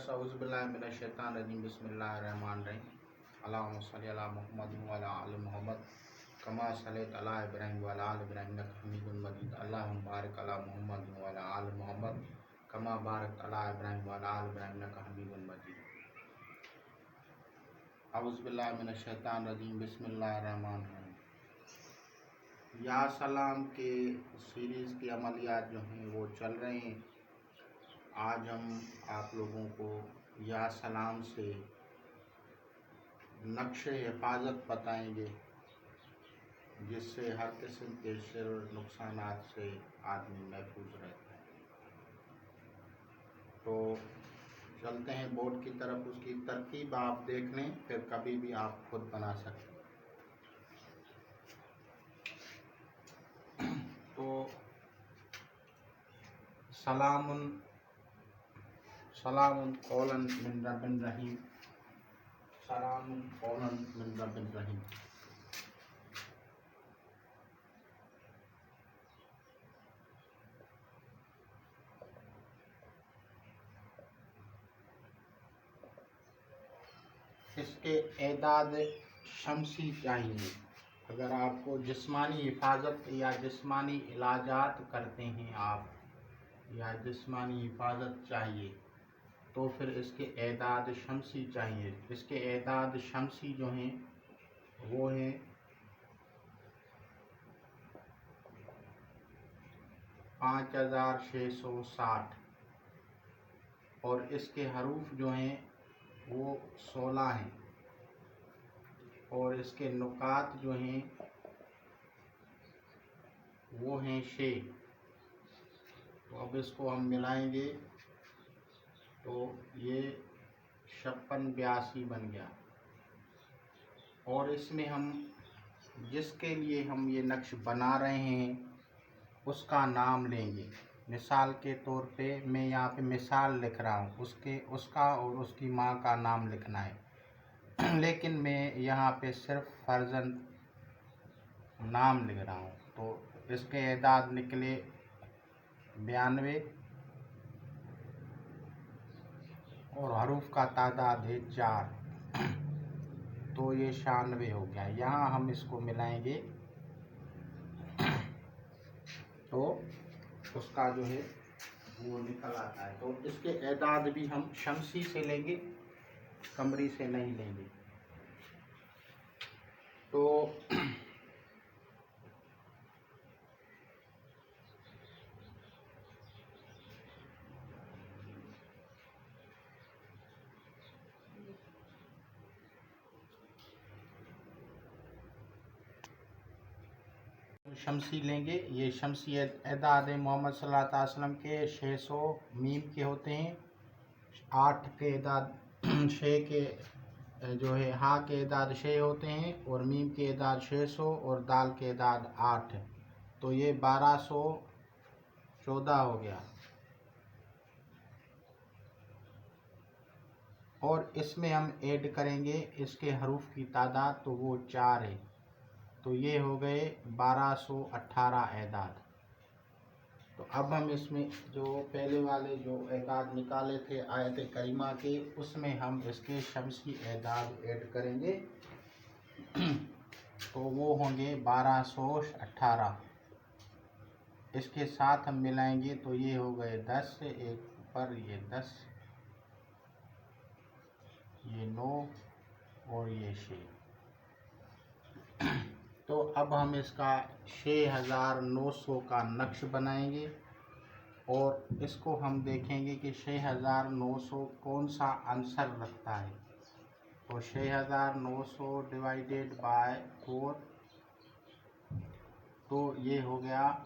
औज़ुबिल्लाहिमिनश्शैतानिर्रजीम बिस्मिल्लाहिर्रहमानिर्रहीम अल्लाहुम्मा सल्लि अला मुहम्मद व अला आलि मुहम्मद कमा सल्लैता अला इब्राहीम व अला आलि इब्राहीम इन्नका हमीदुम मजीद अल्लाहुम्मा बारिक अला मुहम्मद व अला आलि मुहम्मद कमा बारकता अला इब्राहीम व अला आलि इब्राहीम इन्नका हमीदुम मजीद। औज़ुबिल्लाहिमिनश्शैतानिर्रजीम बिस्मिल्लाहिर्रहमानिर्रहीम। या सलाम के सीरीज़ की अमलियात जो हैं वो चल रहे हैं। आज हम आप लोगों को या सलाम से नक्शे हिफाजत बताएंगे, जिससे हर किस्म के शर नुकसानात से आदमी महफूज रहता है। तो चलते हैं बोर्ड की तरफ, उसकी तरकीब आप देख लें, फिर कभी भी आप खुद बना सकते हैं। तो सलामुन कौलन मिन रब्बिर रहीम, सलामुन कौलन मिन रब्बिर रहीम। इसके एदाद शमसी चाहिए। अगर आपको जिस्मानी हिफाजत या जिस्मानी इलाजात करते हैं आप, या जिस्मानी हिफाजत चाहिए, तो फिर इसके एदाद शमसी चाहिए। इसके एदाद शमसी जो हैं वो हैं 5660, और इसके हरूफ जो हैं वो 16 हैं, और इसके नुकात जो हैं वो हैं 6। तो अब इसको हम मिलाएंगे तो ये 5682 बन गया। और इसमें हम जिसके लिए हम ये नक्श बना रहे हैं उसका नाम लेंगे। मिसाल के तौर पे मैं यहाँ पे मिसाल लिख रहा हूँ, उसका और उसकी माँ का नाम लिखना है लेकिन मैं यहाँ पे सिर्फ फर्जन नाम लिख रहा हूँ। तो इसके एदाद निकले 92, और हरूफ का तादाद है 4, तो ये 96 हो गया। यहाँ हम इसको मिलाएंगे तो उसका जो है वो निकल आता है। तो इसके एदाद भी हम शमसी से लेंगे, कमरी से नहीं लेंगे। तो शमसी लेंगे। ये शमसी एदाद मोहम्मद सल्लल्लाहु अलैहि वसल्लम के 600 मीम के होते हैं। 8 के एदाद 6 के जो है हा के एदाद 6 होते हैं, और मीम के एदाद 600, और दाल के एदाद 8। तो ये 1214 हो गया। और इसमें हम ऐड करेंगे इसके हरूफ की तादाद, तो वो 4 है। तो ये हो गए 1218 एदाद। तो अब हम इसमें जो पहले वाले जो एदाद निकाले थे आयत करीमा के, उसमें हम इसके शमसी एदाद ऐड करेंगे तो वो होंगे 1218। इसके साथ हम मिलाएंगे तो ये हो गए 10, एक ऊपर ये 10, ये 9, और ये 6। तो अब हम इसका 6900 का नक्श बनाएंगे, और इसको हम देखेंगे कि 6900 कौन सा आंसर रखता है। तो 6900 डिवाइडेड बाय 4, तो ये हो गया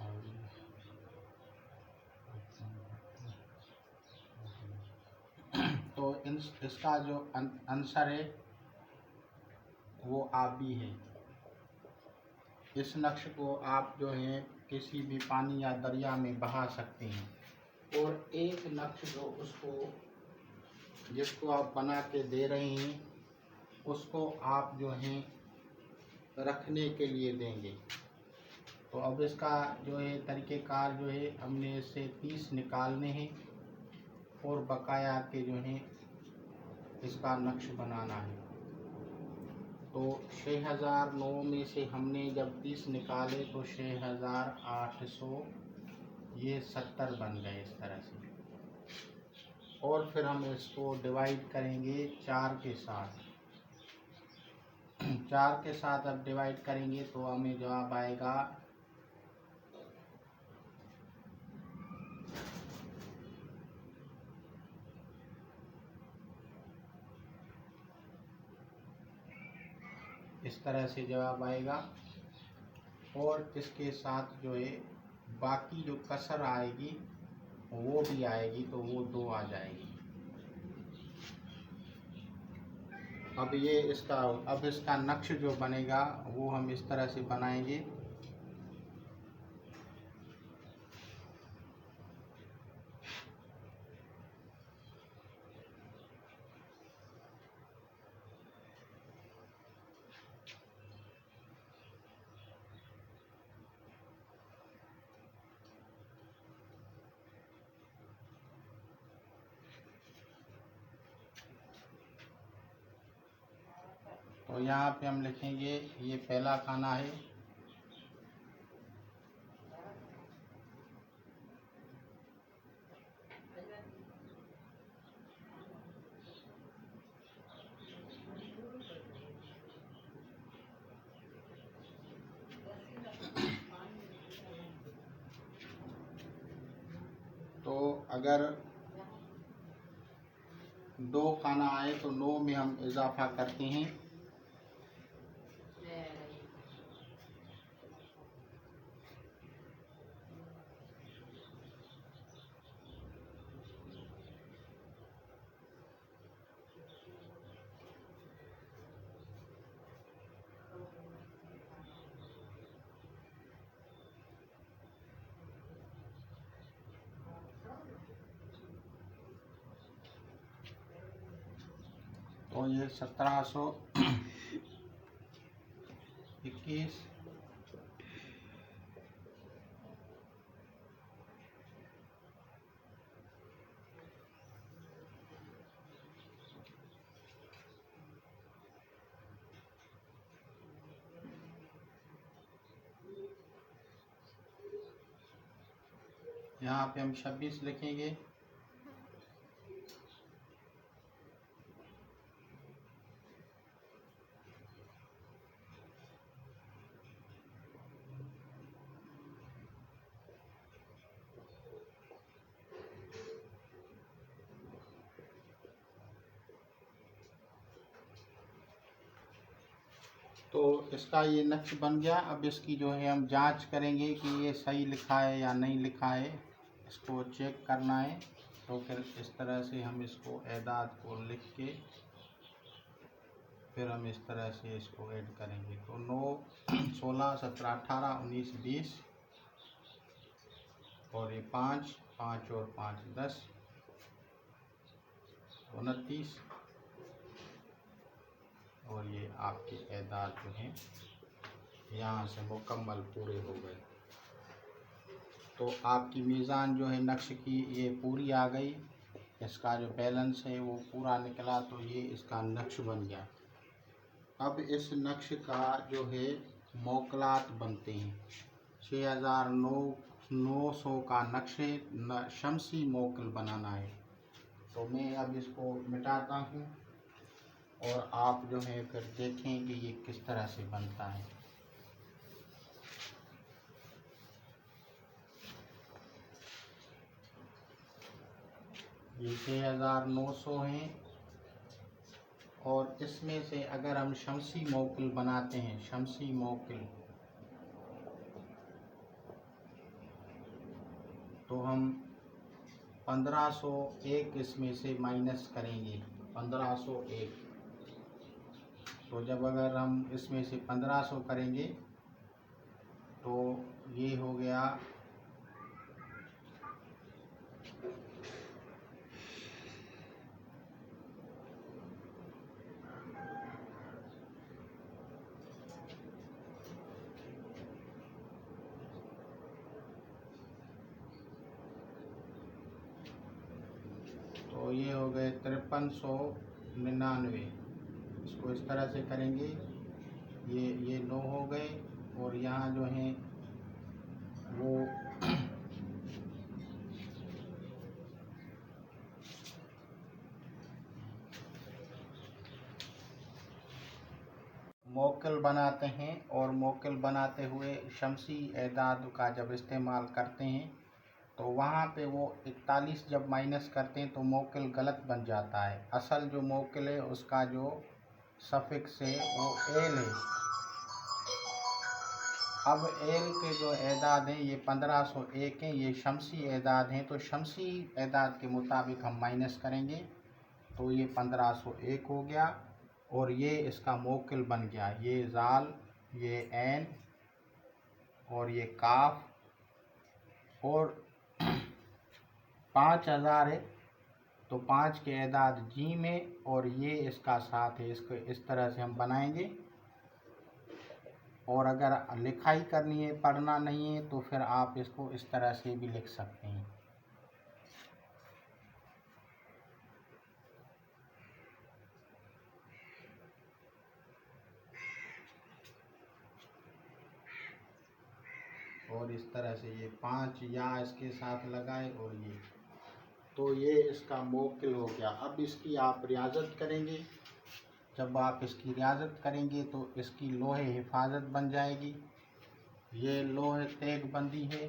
28। तो इसका जो आंसर है वो आबी है। इस नक्श को आप जो है किसी भी पानी या दरिया में बहा सकते हैं। और एक नक्श जो जिसको आप बना के दे रहे हैं उसको आप जो हैं रखने के लिए देंगे। तो अब इसका जो है तरीक़ेकार जो है हमने इससे 30 निकालने हैं और बकाया के जो है इसका नक्श बनाना है। तो 6009 में से हमने जब 30 निकाले तो 6800 ये 70 बन गए इस तरह से। और फिर हम इसको डिवाइड करेंगे 4 के साथ। 4 के साथ अब डिवाइड करेंगे तो हमें जवाब आएगा 2 इस तरह से जवाब आएगा। और इसके साथ जो है बाकी जो कसर आएगी वो भी आएगी तो वो 2 आ जाएगी। अब इसका नक्श जो बनेगा वो हम इस तरह से बनाएंगे। तो यहाँ पे हम लिखेंगे ये पहला खाना है, तो अगर 2 खाना आए तो 9 में हम इजाफा करते हैं। तो ये 1721 यहाँ पे हम 26 लिखेंगे। तो इसका ये नक्श बन गया। अब इसकी जो है हम जांच करेंगे कि ये सही लिखा है या नहीं लिखा है, इसको चेक करना है। तो फिर इस तरह से हम इसको एदाद को लिख के फिर हम इस तरह से इसको ऐड करेंगे। तो 9, 16, 17, 18, 19, 20 और ये 5, 5 और 5, 10, 29 और ये आपके एदाद जो हैं यहाँ से मुकम्मल पूरे हो गए। तो आपकी मीज़ान जो है नक्श की ये पूरी आ गई। इसका जो बैलेंस है वो पूरा निकला। तो ये इसका नक्श बन गया। अब इस नक्श का जो है मोकलात बनते हैं। 6900 का नक्श शमसी मोकल बनाना है। तो मैं अब इसको मिटाता हूँ और आप जो है फिर देखें कि ये किस तरह से बनता है। ये 6900 हैं और इसमें से अगर हम शमसी मोकल बनाते हैं, शमसी मोकल, तो हम 1501 इसमें से माइनस करेंगे। 1501 तो जब अगर हम इसमें से 1500 करेंगे तो ये हो गया तो ये हो गए 5399। इसको इस तरह से करेंगे, ये 9 हो गए और यहाँ जो है वो मोक्किल बनाते हैं और मोक्किल बनाते हुए शमसी एदाद का जब इस्तेमाल करते हैं तो वहाँ पे वो 41 जब माइनस करते हैं तो मोक्किल गलत बन जाता है। असल जो मोक्किल है उसका जो सफिक्स है वो एल है। अब एल के जो एदाद हैं ये 1501 हैं, ये शमसी एदाद हैं, तो शमसी एदाद के मुताबिक हम माइनस करेंगे तो ये 1501 हो गया और ये इसका मोक्किल बन गया। ये जाल, ये एन और ये काफ और 5000 है तो 5 के एदाद जी में और ये इसका साथ है। इसको इस तरह से हम बनाएंगे और अगर लिखाई करनी है, पढ़ना नहीं है तो फिर आप इसको इस तरह से भी लिख सकते हैं। और इस तरह से ये 5 या इसके साथ लगाए और ये, तो ये इसका मोक्किल हो गया। अब इसकी आप रियाजत करेंगे। जब आप इसकी रियाजत करेंगे तो इसकी लोहे हिफाजत बन जाएगी। ये लोहे तेग बंदी है,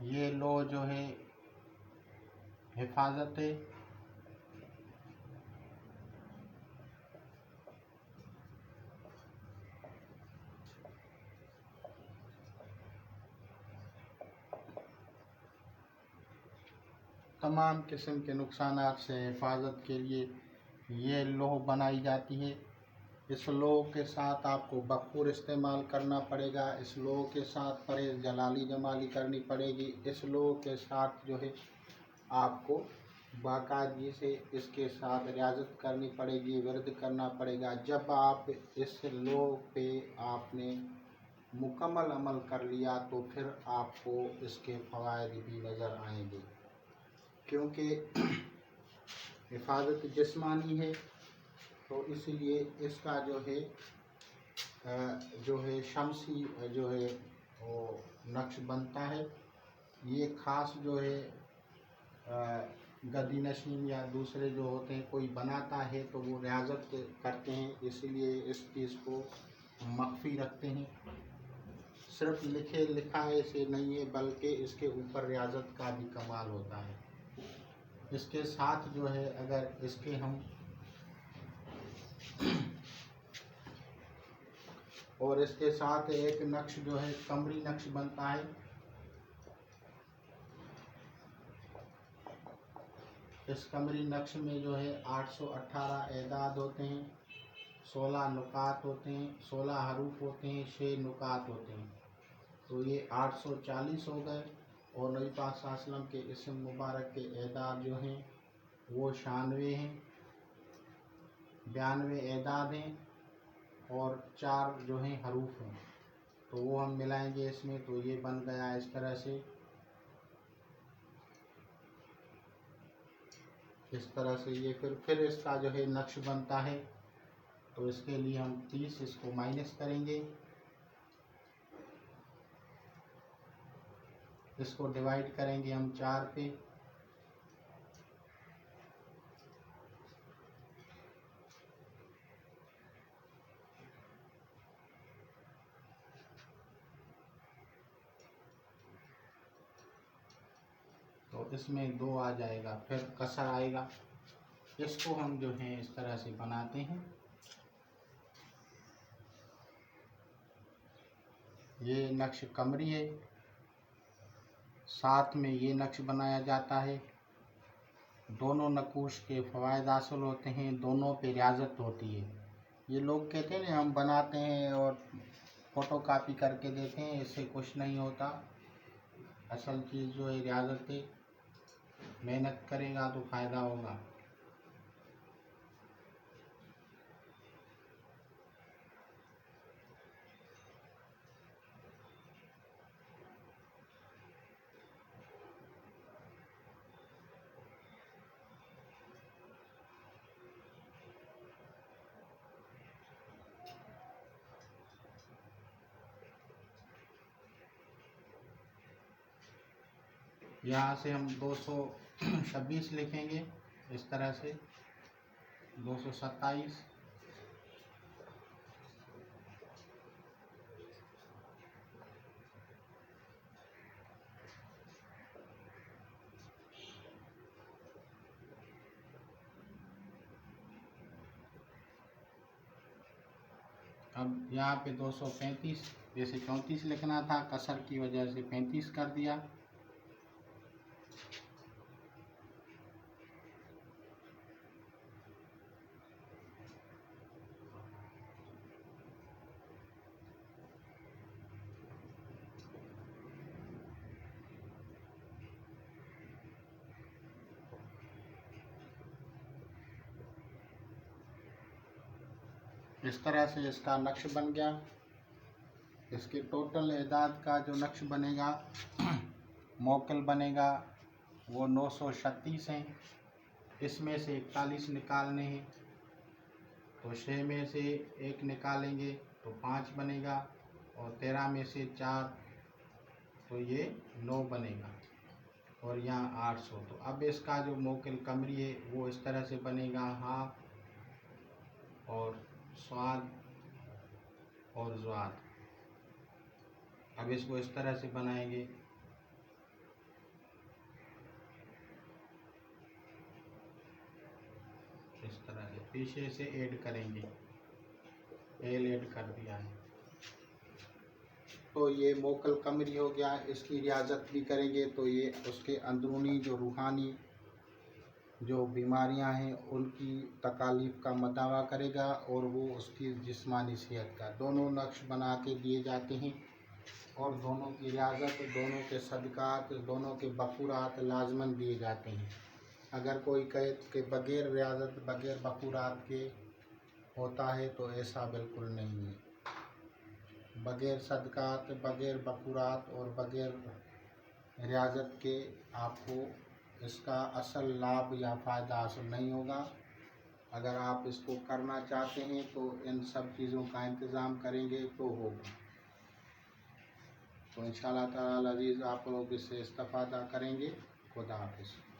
ये लो जो है हिफाजत है, तमाम किस्म के नुकसानात से हिफाजत के लिए ये लोह बनाई जाती है। इस लोह के साथ आपको बखूर इस्तेमाल करना पड़ेगा। इस लोह के साथ परहेज़ जलाली जमाली करनी पड़ेगी। इस लोह के साथ जो है आपको बाकायदगी से इसके साथ रियाजत करनी पड़ेगी, वर्द करना पड़ेगा। जब आप इस लोह पे आपने मुकम्मल अमल कर लिया तो फिर आपको इसके फ़वाइद भी नज़र आएंगे, क्योंकि हिफाजत जिस्मानी है तो इसलिए इसका जो है शमसी जो है वो नक्श बनता है। ये ख़ास जो है गद्दी नशीन या दूसरे जो होते हैं कोई बनाता है तो वो रियाजत करते हैं, इसलिए इस चीज़ को मख्फी रखते हैं। सिर्फ लिखे लिखाए से नहीं है बल्कि इसके ऊपर रियाजत का भी कमाल होता है। इसके साथ जो है अगर इसके हम और इसके साथ एक नक्श जो है कमरी नक्श बनता है। इस कमरी नक्श में जो है 818 एदाद होते हैं, 16 नुकात होते हैं, 16 हरूफ होते हैं, 6 नुकात होते हैं, तो ये 840 हो गए। और नबी पाक सल्लल्लाहु अलैहि वसल्लम के इस्म मुबारक के एदाद जो हैं वो 96 हैं, 92 एदाद हैं और 4 जो हैं हरूफ हैं, तो वो हम मिलाएंगे इसमें तो ये बन गया इस तरह से। इस तरह से ये फिर इसका जो है नक्श बनता है तो इसके लिए हम 30 इसको माइनस करेंगे, इसको डिवाइड करेंगे हम 4 पे, तो इसमें 2 आ जाएगा, फिर कसर आएगा। इसको हम जो है इस तरह से बनाते हैं। ये नक्श कमरी है, साथ में ये नक्श बनाया जाता है। दोनों नकूश के फ़वाइद हासिल होते हैं, दोनों पे रियाज़त होती है। ये लोग कहते हैं ना हम बनाते हैं और फ़ोटो कापी करके देते हैं, इससे कुछ नहीं होता। असल चीज़ जो है रियाज़त है, मेहनत करेगा तो फ़ायदा होगा। यहाँ से हम 226 लिखेंगे, इस तरह से 227। अब यहाँ पे 235, जैसे 34 लिखना था, कसर की वजह से 35 कर दिया। इस तरह से इसका नक्श बन गया। इसके टोटल एदाद का जो नक्श बनेगा मौकिल बनेगा वो 936 हैं। इसमें से 41 निकालने हैं, तो 6 में से 1 निकालेंगे तो 5 बनेगा, और 13 में से 4 तो ये 9 बनेगा, और यहाँ 800। तो अब इसका जो मौकिल कमरी है वो इस तरह से बनेगा, हाँ और स्वाद और ज़्वाद। अब इसको इस तरह से बनाएंगे, इस तरह से पीछे से ऐड करेंगे, एल ऐड कर दिया है। तो ये मोकल कमरी हो गया। इसकी रियाजत भी करेंगे तो ये उसके अंदरूनी जो रूहानी जो बीमारियां हैं उनकी तकालीफ का मदावा करेगा, और वो उसकी जिस्मानी सेहत का। दोनों नक्श बना के दिए जाते हैं, और दोनों की रियाजत, दोनों के सदक़ात, दोनों के बखूरात लाजमन दिए जाते हैं। अगर कोई कहे कि बग़ैर रियाजत बग़ैर बखूरात के होता है तो ऐसा बिल्कुल नहीं है। बग़ैर सदक़ात, बग़ैर बखूरात और बग़ैर रियाजत के आपको इसका असल लाभ या फ़ायदा हासिल नहीं होगा। अगर आप इसको करना चाहते हैं तो इन सब चीज़ों का इंतज़ाम करेंगे तो होगा। तो इंशाअल्लाह ताला अज़ीज़ आप लोग इससे इस्तिफ़ादा करेंगे। खुदा हाफ़िज़।